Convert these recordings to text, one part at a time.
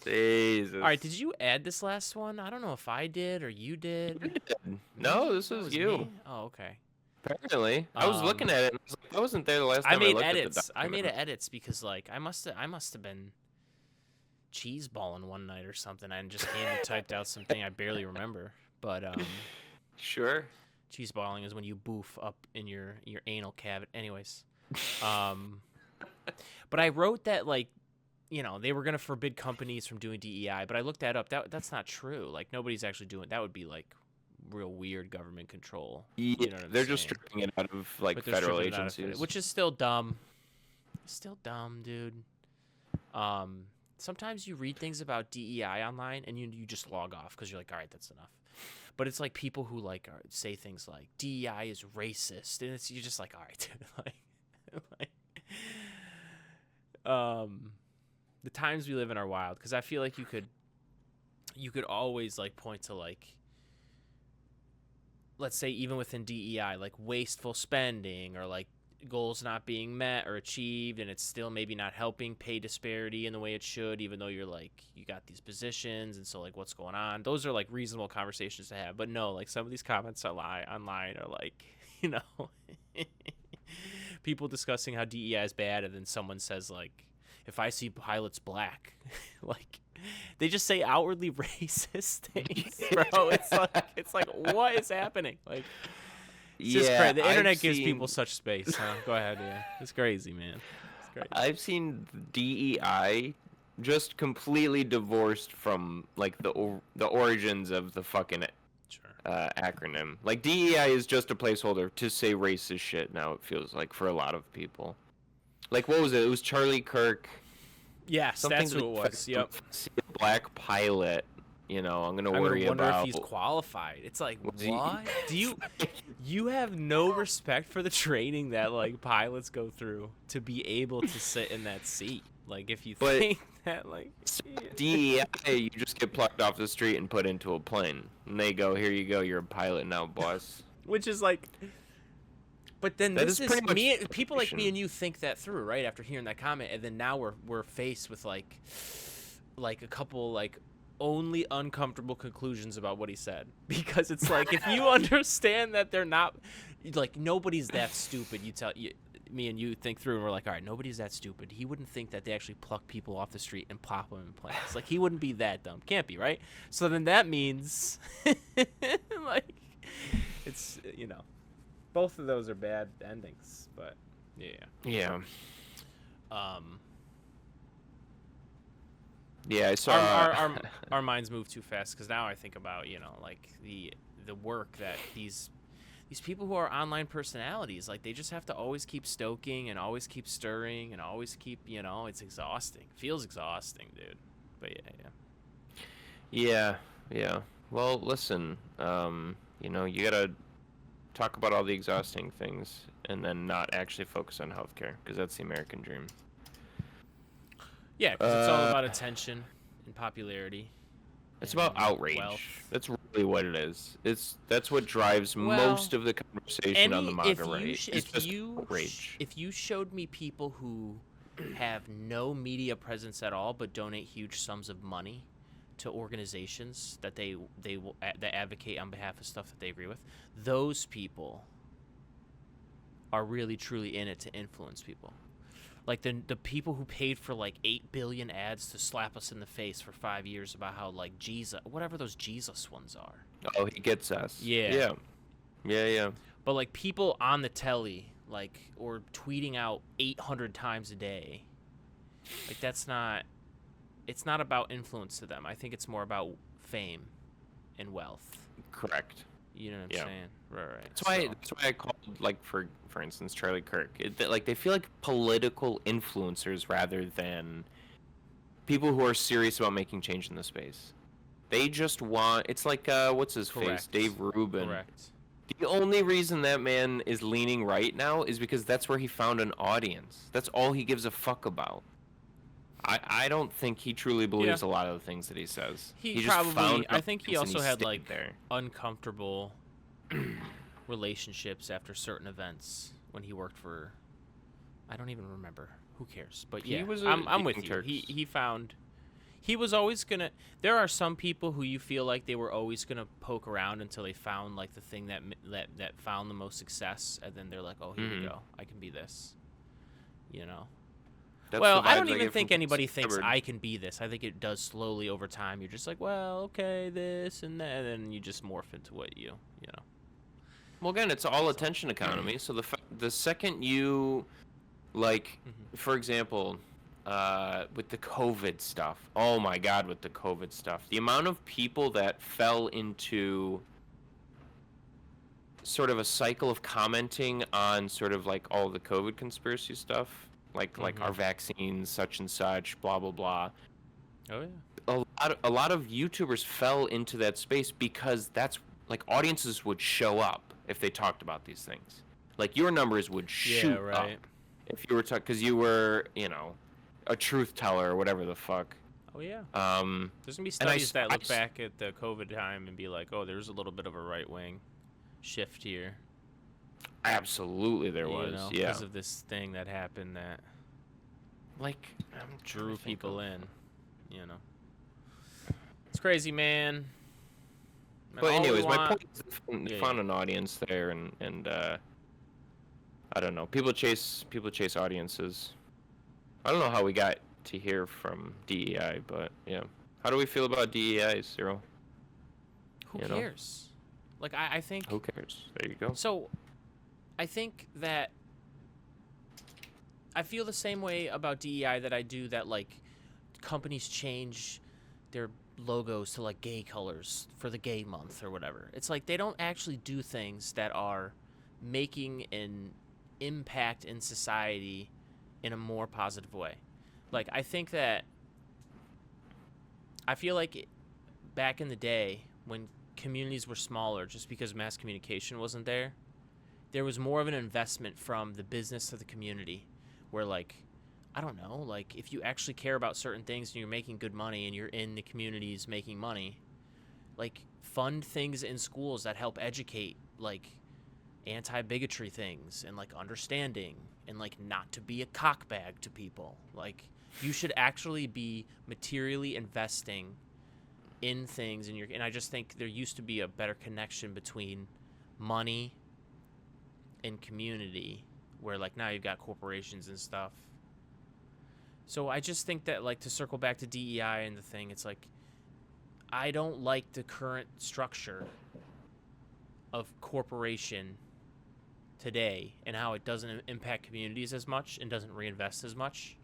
Jesus. All right, did you add this last one? I don't know if I did or you did. You did. No, this That was was you. me? Oh, okay. Apparently, I was looking at it. And I was like, I wasn't there the last I time I made looked edits. at the I made document. edits because like I must have been cheese balling one night or something. I just hand typed out something I barely remember. But Sure. cheese balling is when you boof up in your anal cavity. Anyways, um, but I wrote that like, they were gonna forbid companies from doing DEI, but I looked that up. That's not true. Like nobody's actually doing. That would be like real weird government control. Yeah, You know what I'm they're saying? just stripping it out of like But they're federal stripping it out of agencies. which is still dumb. Still dumb, dude. Sometimes you read things about DEI online and you just log off because you're like, all right, that's enough. But it's like people who like say things like DEI is racist, and you're just like, all right, dude. The times we live in are wild because I feel like you could always like point to like, let's say even within DEI, like wasteful spending or like goals not being met or achieved, and it's still maybe not helping pay disparity in the way it should, even though you're like, you got these positions, and so like what's going on. Those are like reasonable conversations to have. But no, like some of these comments online are like, people discussing how DEI is bad, and then someone says like, if I see pilots black, like they just say outwardly racist things, bro. It's like what is happening? Like it's just crazy. The internet gives people such space, huh? Go ahead, yeah. It's crazy, man. It's crazy. I've seen DEI just completely divorced from like the origins of the fucking acronym. Like DEI is just a placeholder to say racist shit now, it feels like, for a lot of people. Like what was it? It was Charlie Kirk. Yes, that's who it was. Yep. See a black pilot, I'm gonna I worry wonder about. if he's qualified. It's like, what? Do you have no respect for the training that like pilots go through to be able to sit in that seat? Like if you think that like DEI, you just get plucked off the street and put into a plane, and they go, "Here you go, you're a pilot now, boss." Which is like, but then That this is is pretty me. much People like me and you think that through, right? After hearing that comment, and then now we're faced with like a couple like only uncomfortable conclusions about what he said, because it's like if you understand that they're not like, nobody's that stupid. Me and you think through, and we're like, all right, nobody's that stupid. He wouldn't think that they actually pluck people off the street and plop them in planes. Like he wouldn't be that dumb. Can't be, right? So then that means like it's both of those are bad endings, but Yeah. Um, Yeah, I saw. our minds move too fast, because now I think about like the work that these people who are online personalities, like they just have to always keep stoking and always keep stirring and always keep it's exhausting. Feels exhausting, dude. But Yeah. Well, listen, you gotta talk about all the exhausting things and then not actually focus on healthcare, because that's the American dream. yeah, because it's all about attention and popularity. It's about outrage. Wealth. That's really what it is. That's what drives most of the conversation on the MAGA right. If you showed me people who have no media presence at all but donate huge sums of money to organizations that that advocate on behalf of stuff that they agree with, those people are really truly in it to influence people. Like the people who paid for like 8 billion ads to slap us in the face for 5 years about how like Jesus, whatever those Jesus ones are. Oh, he gets us. Yeah. Yeah. But like people on the telly, like, or tweeting out 800 times a day, like it's not about influence to them. I think it's more about fame and wealth. Correct. You know what I'm saying? Right. That's why I called, like, for instance, Charlie Kirk. Like, they feel like political influencers rather than people who are serious about making change in the space. They just want. It's like what's his face, Dave Rubin. Correct. The only reason that man is leaning right now is because that's where he found an audience. That's all he gives a fuck about. I don't think he truly believes a lot of the things that he says. He just probably. found I think he also had like there. uncomfortable relationships after certain events when he worked for. I don't even remember. Who cares? But yeah, I'm with you. He he was always gonna. There are some people who you feel like they were always gonna poke around until they found like the thing that found the most success, and then they're like, oh, here we go, I can be this, you know. That's Well, the I vibes don't even get think from anybody thinks Stubborn. I can be this. I think it does slowly over time. You're just like, well, okay, this and that, and then you just morph into what you know. Well, again, it's all attention economy. So the second you, like, for example, with the COVID stuff. Oh my God, with the COVID stuff, the amount of people that fell into sort of a cycle of commenting on sort of like all the COVID conspiracy stuff, like our vaccines, such and such, blah blah blah. Oh yeah. A lot of YouTubers fell into that space because that's like audiences would show up if they talked about these things. Like your numbers would shoot up if you were because you were, you know, a truth teller or whatever the fuck. Oh yeah. There's gonna be studies that look back at the COVID time and be like, oh, there's a little bit of a right wing shift here. Absolutely, there was. Know, yeah. Because of this thing that happened that, like, drew people in. You know. It's crazy, man. But anyways, my point is to find an audience there, and I don't know. People chase audiences. I don't know how we got to hear from DEI, but yeah. How do we feel about DEI, Cyril? Who cares? Like, I think... Who cares? There you go. So, I think that... I feel the same way about DEI that I do that, like, companies change their logos to, like, gay colors for the gay month or whatever. It's like they don't actually do things that are making an impact in society in a more positive way. Like, I think that... I feel like back in the day when communities were smaller, just because mass communication wasn't there was more of an investment from the business to the community where, like, I don't know, like, if you actually care about certain things and you're making good money and you're in the communities making money, like, fund things in schools that help educate, like, anti-bigotry things and, like, understanding and, like, not to be a cockbag to people. Like, you should actually be materially investing in things and I just think there used to be a better connection between money and community, where, like, now you've got corporations and stuff. So I just think that, like, to circle back to DEI and the thing, it's like, I don't like the current structure of corporation today and how it doesn't impact communities as much and doesn't reinvest as much.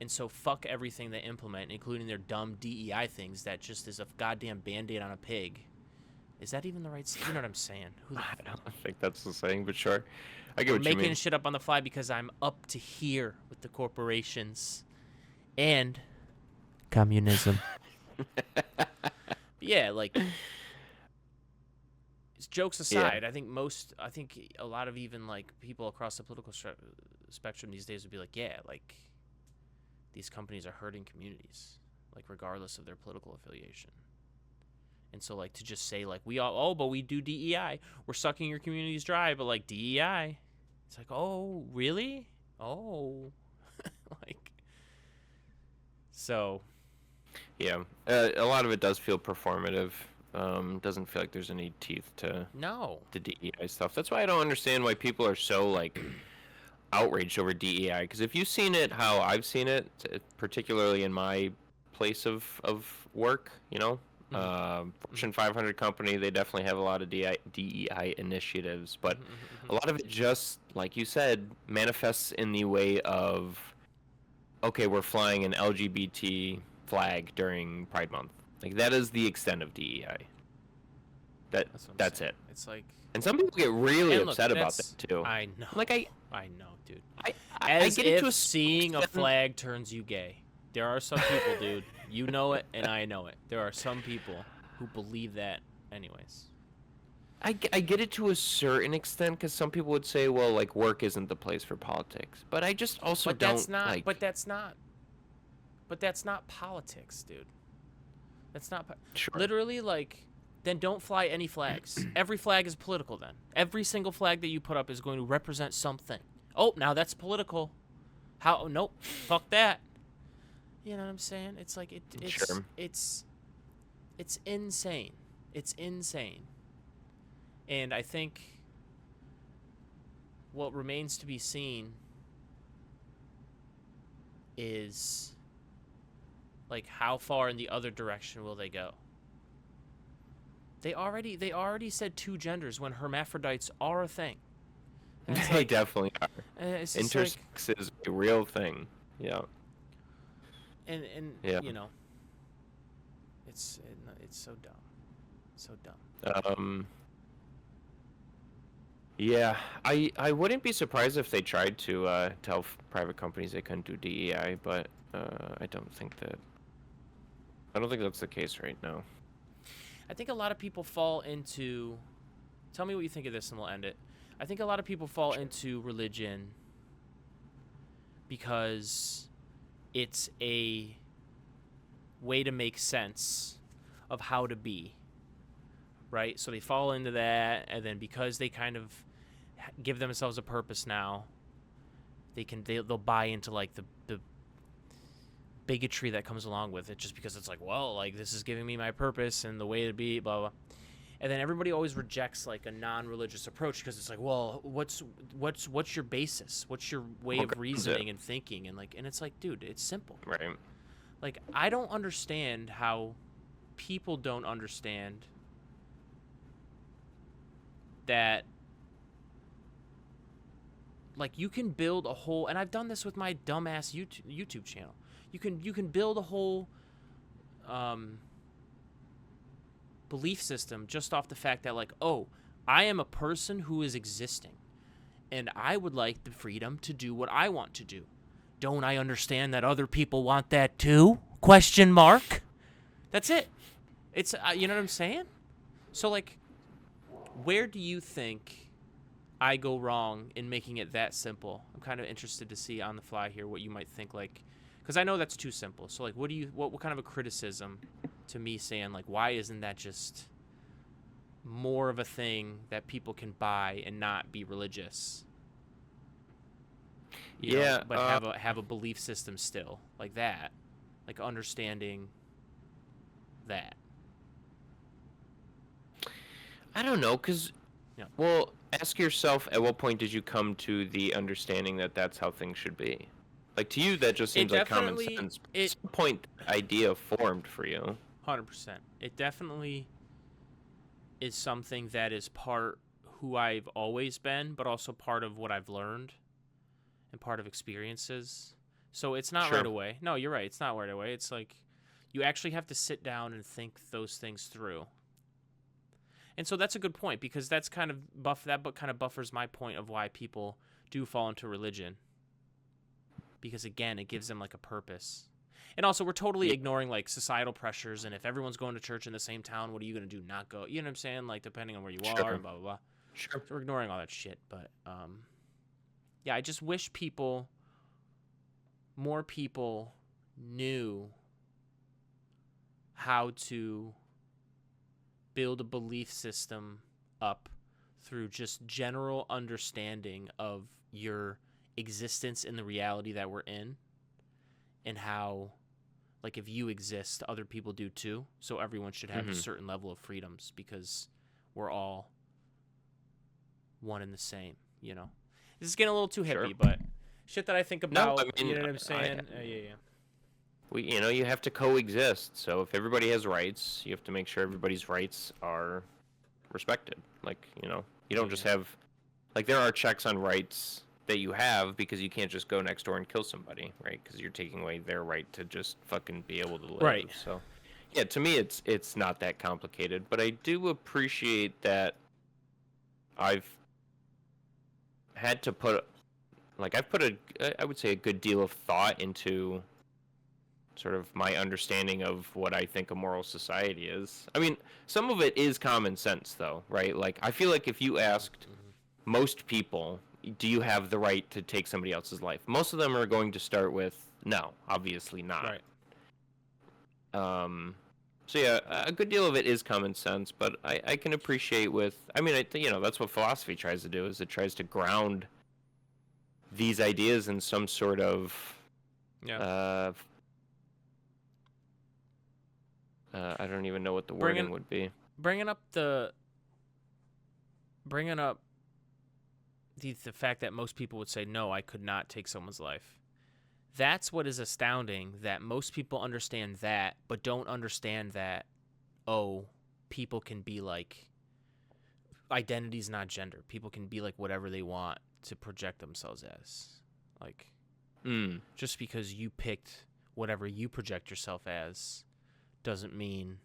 And so fuck everything they implement, including their dumb DEI things that just is a goddamn Band-Aid on a pig. Is that even the right... You know what I'm saying? I don't think that's the saying, but sure. I get what you mean. Making shit up on the fly because I'm up to here with the corporations and communism. Yeah, like... Jokes aside, yeah. I think a lot of even, like, people across the political spectrum these days would be like, yeah, like... These companies are hurting communities, like, regardless of their political affiliation. And so, like, to just say, like, but we do DEI. We're sucking your communities dry, but, like, DEI. It's like, oh, really? Oh. Like, so. Yeah. A lot of it does feel performative. Doesn't feel like there's any teeth to the DEI stuff. That's why I don't understand why people are so, like... outraged over DEI, because if you've seen it how I've seen it, particularly in my place of work, you know, Fortune 500 company, they definitely have a lot of DEI initiatives, but a lot of it just, like you said, manifests in the way of, okay, we're flying an LGBT flag during Pride Month. Like, that is the extent of DEI. That's it. It's like... And some people get really upset about that, too. I know. Like, I know, dude. I get if into seeing a flag turns you gay. There are some people, dude. You know it, and I know it. There are some people who believe that anyways. I get it to a certain extent, because some people would say, well, like, work isn't the place for politics. But I just also But that's not politics, dude. That's not... Sure. Literally, like... Then don't fly any flags. Every flag is political then. Every single flag that you put up is going to represent something. Oh, now that's political. How? Nope. Fuck that. You know what I'm saying? It's like it's Sure. it's insane. It's insane. And I think what remains to be seen is like how far in the other direction will they go? They already said 2 genders when hermaphrodites are a thing. And it's They like, definitely are. it's just Intersex is a real thing. Yeah. and Yeah. you know, it's so dumb. So dumb. Yeah, I wouldn't be surprised if they tried to tell private companies they couldn't do DEI, but I don't think that's the case right now. I think a lot of people fall into. Tell me what you think of this, and we'll end it. I think a lot of people fall into religion because it's a way to make sense of how to be, right? So they fall into that, and then because they kind of give themselves a purpose now, they'll buy into like the bigotry that comes along with it, just because it's like, well, like this is giving me my purpose and the way to be, blah blah. And then everybody always rejects like a non-religious approach because it's like, well, what's your basis? What's your way of reasoning and thinking? And it's like, dude, it's simple. Right. Like, I don't understand how people don't understand that. Like, you can build a whole, and I've done this with my dumbass YouTube channel. You can build a whole belief system just off the fact that, like, oh, I am a person who is existing, and I would like the freedom to do what I want to do. Don't I understand that other people want that too? Question mark. That's it. It's you know what I'm saying? So, like, where do you think I go wrong in making it that simple? I'm kind of interested to see on the fly here what you might think, like, because I know that's too simple. So, like, what kind of a criticism to me saying, like, why isn't that just more of a thing that people can buy and not be religious? You know, but have a belief system still, like that, like understanding that. I don't know, because, well, ask yourself, at what point did you come to the understanding that that's how things should be? Like, to you, that just seems like common sense. At some point, idea formed for you. 100%. It definitely is something that is part who I've always been, but also part of what I've learned and part of experiences. So it's not right away. No, you're right. It's not right away. It's like you actually have to sit down and think those things through. And so that's a good point, because that's kind of buffers my point of why people do fall into religion. Because again, it gives them like a purpose. And also, we're totally ignoring like societal pressures, and if everyone's going to church in the same town, what are you going to do? Not go? You know what I'm saying? Like, depending on where you are and blah blah blah. Sure. So we're ignoring all that shit. But yeah, I just wish more people knew how to build a belief system up through just general understanding of your existence in the reality that we're in, and how, like, if you exist, other people do too. So everyone should have a certain level of freedoms, because we're all one and the same, you know? This is getting a little too hippie, but shit that I think about, you know what I'm saying? Yeah. You have to coexist. So if everybody has rights, you have to make sure everybody's rights are respected. Like, you don't just have, like, there are checks on rights that you have, because you can't just go next door and kill somebody, right? Because you're taking away their right to just fucking be able to live. Right. So, yeah, to me, it's not that complicated. But I do appreciate that I've had to put, like, I would say a good deal of thought into sort of my understanding of what I think a moral society is. I mean, some of it is common sense, though, right? Like, I feel like if you asked most people, do you have the right to take somebody else's life? Most of them are going to start with, no, obviously not. Right. So yeah, a good deal of it is common sense, but I can appreciate that's what philosophy tries to do, is it tries to ground these ideas in some sort of I don't even know what the wording would be. Bringing up the fact that most people would say, no, I could not take someone's life. That's what is astounding, that most people understand that, but don't understand that, oh, people can be like, identity's not gender. People can be like whatever they want to project themselves as. Like, just because you picked whatever you project yourself as doesn't mean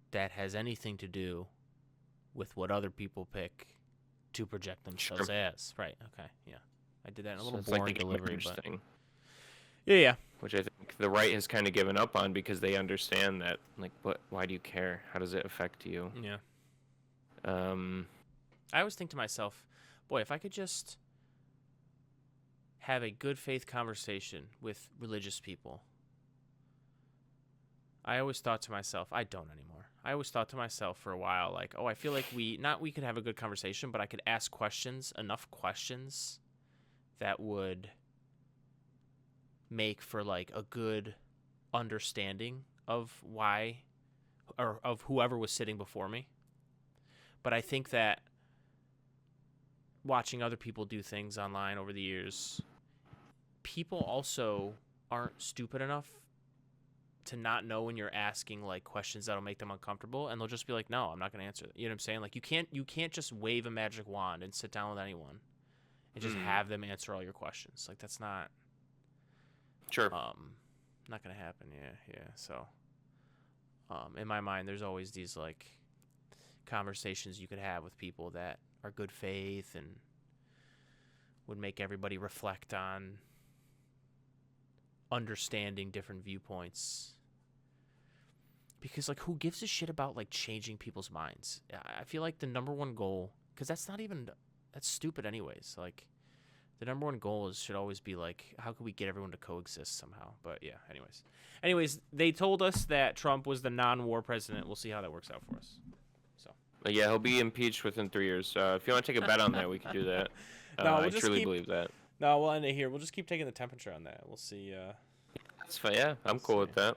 that has anything to do with what other people pick to project themselves as. Right, okay, yeah. I did that in a little boring delivery, but... Yeah. Which I think the right has kind of given up on because they understand that, like, why do you care? How does it affect you? Yeah. I always think to myself, boy, if I could just have a good faith conversation with religious people. I always thought to myself, I don't anymore. I always thought to myself for a while, like, oh, I feel like we could have a good conversation, but I could ask enough questions that would make for like a good understanding of why, or of whoever was sitting before me. But I think that watching other people do things online over the years, people also aren't stupid enough to not know when you're asking like questions that'll make them uncomfortable, and they'll just be like, no, I'm not going to answer that. You know what I'm saying? Like you can't just wave a magic wand and sit down with anyone and just have them answer all your questions. Like that's not not going to happen. Yeah. So in my mind, there's always these like conversations you could have with people that are good faith and would make everybody reflect on understanding different viewpoints. Because like, who gives a shit about like changing people's minds? I feel like the number one goal, because that's stupid anyways. Like the number one goal should always be like, how can we get everyone to coexist somehow? But yeah, anyways, they told us that Trump was the non-war president. We'll see how that works out for us. So. But yeah, he'll be impeached within 3 years. So if you want to take a bet on that, we could do that. No, I truly believe that. No, we'll end it here. We'll just keep taking the temperature on that. We'll see. That's fine. Yeah, I'm cool with that.